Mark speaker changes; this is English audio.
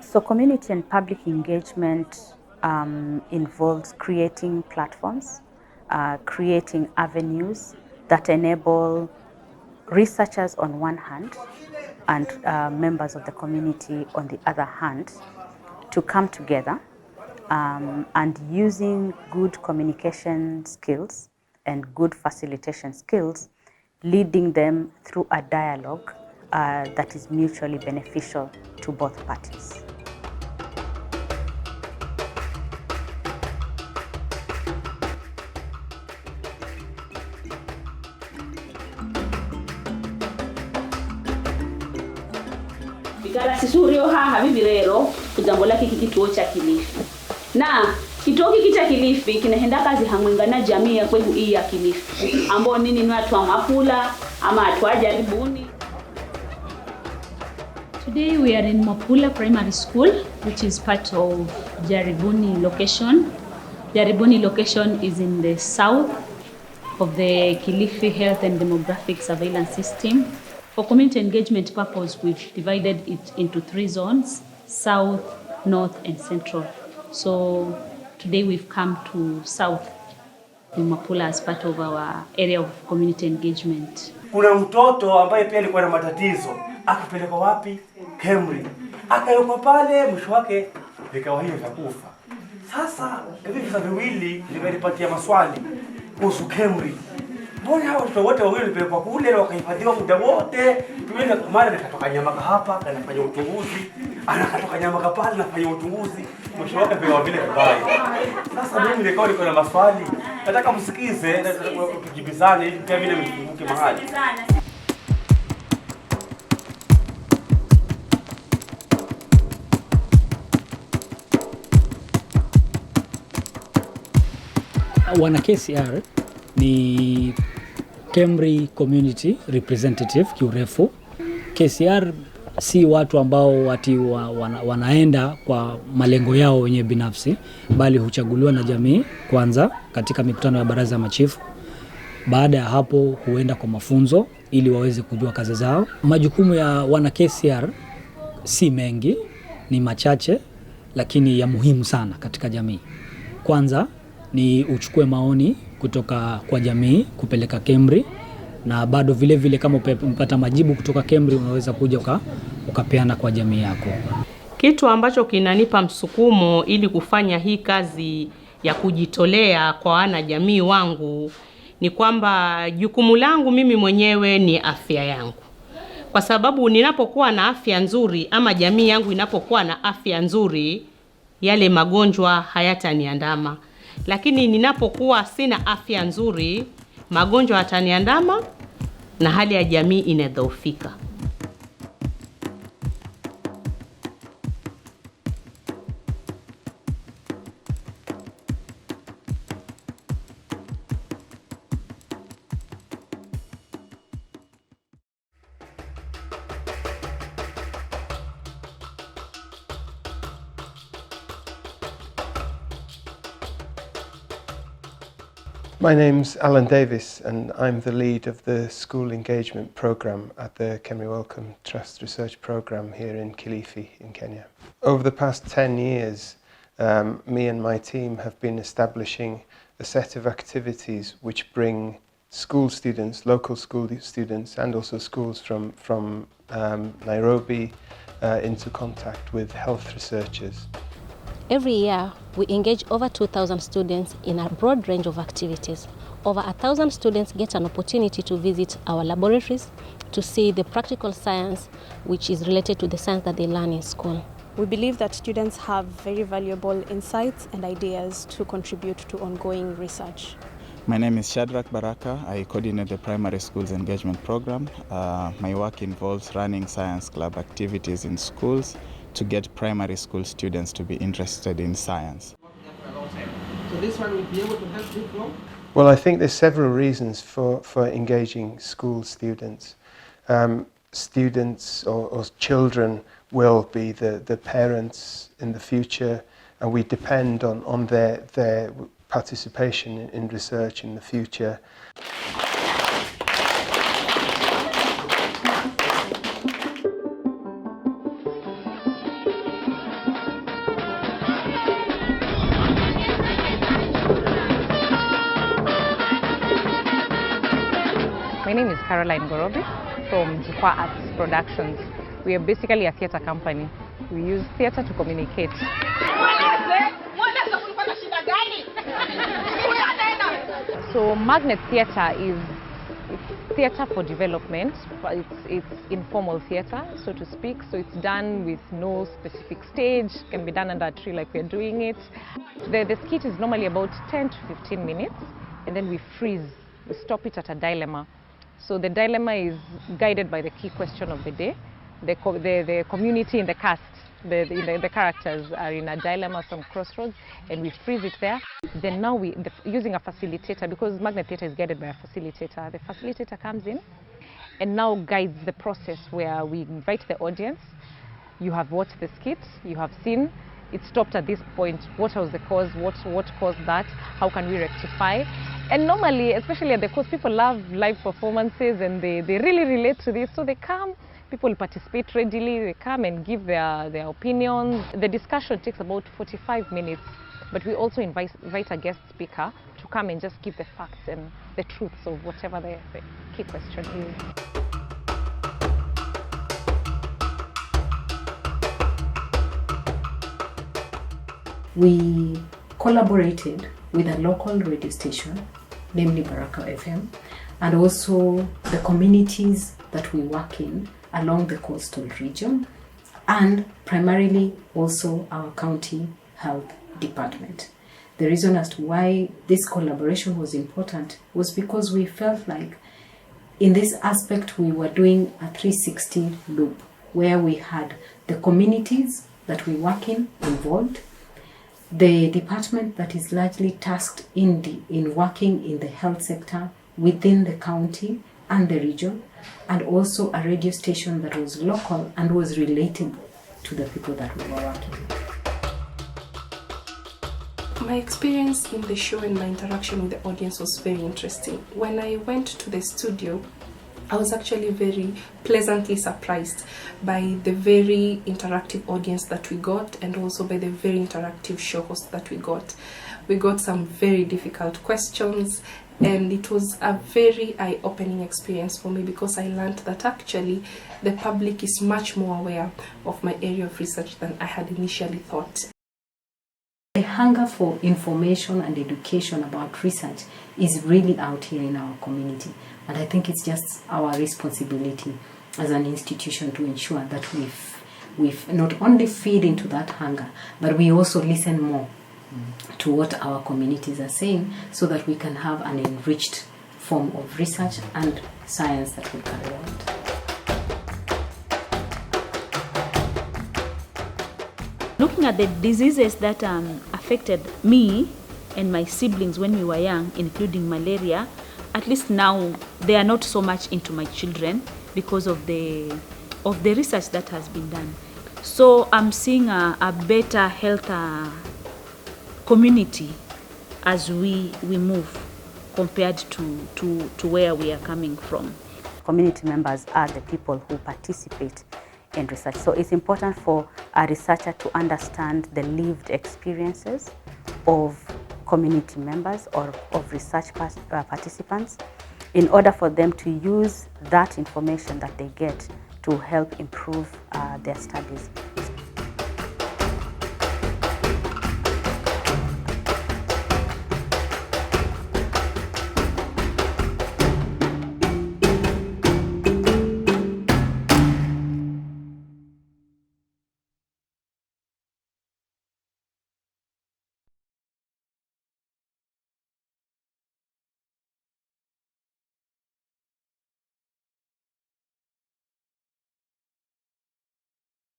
Speaker 1: So community and public engagement involves creating platforms, creating avenues that enable researchers on one hand and members of the community on the other hand to come together and using good communication skills and good facilitation skills, leading them through a dialogue that is mutually beneficial to both parties.
Speaker 2: Sisurio haha bibi rero kujambo lake kituo cha Kilifi. Na kituo hiki cha Kilifi kinaenda kazi hamwenga na jamii ya kwetu hii ya Kilifi. Ambao nini ni watu wa Mapula ama watu wa Jaribuni.
Speaker 3: Today we are in Mapula Primary School, which is part of Jaribuni location. Jaribuni location is in the south of the Kilifi Health and Demographic Surveillance System. For community engagement purpose, we've divided it into 3 zones: South, North, and Central. So today we've come to South in Mapula as part of our area of community engagement.
Speaker 4: Kuna mtoto ambaye pia alikuwa na matatizo, akapelekwa wapi? KEMRI. Akayokwa pale, mwisho wake vikawa hiyo vya kufa. Sasa hivi visa viwili nimelipatia maswali kuhusu KEMRI. Mbona hao watoto wote wawili walipelekwa kule na wakahifadhiwa muda wote? Tumeenda mara nikatoka Nyamaka hapa kanafanya uchunguzi, anakatoka Nyamaka pale anafanya uchunguzi, mwisho wake vile vile vibaya. Sasa mimi niko na maswali, nataka msikize na tujibizane ili pia vile mfunguke mahali.
Speaker 5: Wana KCR ni KEMRI Community Representative kiurefu. KCR si watu ambao wanaenda kwa malengo yao wenye binafsi, bali huchaguliwa na jamii kwanza katika mikutano ya baraza ya machifu. Baada ya hapo huenda kwa mafunzo ili waweze kujua kazi zao. Majukumu ya wana KCR si mengi, ni machache lakini ya muhimu sana katika jamii. Kwanza ni uchukue maoni kutoka kwa jamii kupeleka KEMRI, na bado vile vile kama umepata majibu kutoka KEMRI unaweza kuja ukapeana kwa jamii yako.
Speaker 6: Kitu ambacho kinanipa msukumo ili kufanya hii kazi ya kujitolea kwa wana jamii wangu ni kwamba jukumu langu mimi mwenyewe ni afya yangu. Kwa sababu ninapokuwa na afya nzuri ama jamii yangu inapokuwa na afya nzuri, yale magonjwa hayataniandama. Lakini ninapokuwa sina afya nzuri, magonjwa yataniandama na hali ya jamii inadhoofika.
Speaker 7: My name's Alan Davis and I'm the lead of the School Engagement Programme at the KEMRI-Wellcome Trust Research Programme here in Kilifi in Kenya. Over the past 10 years, me and my team have been establishing a set of activities which bring school students, local school students and also schools from Nairobi into contact with health researchers.
Speaker 8: Every year, we engage over 2,000 students in a broad range of activities. Over 1,000 students get an opportunity to visit our laboratories to see the practical science which is related to the science that they learn in school.
Speaker 9: We believe that students have very valuable insights and ideas to contribute to ongoing research.
Speaker 10: My name is Shadrach Baraka. I coordinate the Primary Schools Engagement Program. My work involves running science club activities in schools to get primary school students to be interested in science.
Speaker 11: So this one will be able to help you grow?
Speaker 7: Well, I think there's several reasons for engaging school students. Students or children will be the parents in the future, and we depend on their participation in research in the future.
Speaker 12: My name is Caroline Gorobi from Jukwa Arts Productions. We are basically a theatre company. We use theatre to communicate. So Magnet Theatre is theatre for development. It's informal theatre, so to speak. So it's done with no specific stage. It can be done under a tree like we're doing it. The skit is normally about 10 to 15 minutes, and then we freeze. We stop it at a dilemma. So the dilemma is guided by the key question of the day. The community in the cast, the characters are in a dilemma, some crossroads, and we freeze it there. Then now using a facilitator, because Magnet Theatre is guided by a facilitator. The facilitator comes in and now guides the process where we invite the audience. You have watched the skit, you have seen, it stopped at this point. What was the cause? What caused that? How can we rectify? And normally, especially at the course, people love live performances and they really relate to this. So they come, people participate readily, they come and give their opinions. The discussion takes about 45 minutes, but we also invite a guest speaker to come and just give the facts and the truths of whatever the key question is.
Speaker 13: We collaborated with a local radio station, namely Baraka FM, and also the communities that we work in along the coastal region, and primarily also our county health department. The reason as to why this collaboration was important was because we felt like in this aspect we were doing a 360 loop where we had the communities that we work in involved, the department that is largely tasked in working in the health sector within the county and the region, and also a radio station that was local and was relatable to the people that we were working with.
Speaker 14: My experience in the show and my interaction with the audience was very interesting. When I went to the studio, I was actually very pleasantly surprised by the very interactive audience that we got, and also by the very interactive show host that we got. We got some very difficult questions, and it was a very eye-opening experience for me because I learned that actually the public is much more aware of my area of research than I had initially thought.
Speaker 13: The hunger for information and education about research is really out here in our community. And I think it's just our responsibility as an institution to ensure that we've not only feed into that hunger, but we also listen more to what our communities are saying so that we can have an enriched form of research and science that we carry out.
Speaker 3: Looking at the diseases that affected me and my siblings when we were young, including malaria, at least now they are not so much into my children because of the research that has been done. So I'm seeing a better health community as we move compared to where we are coming from.
Speaker 1: Community members are the people who participate in research. So it's important for a researcher to understand the lived experiences of community members or of research participants in order for them to use that information that they get to help improve their studies.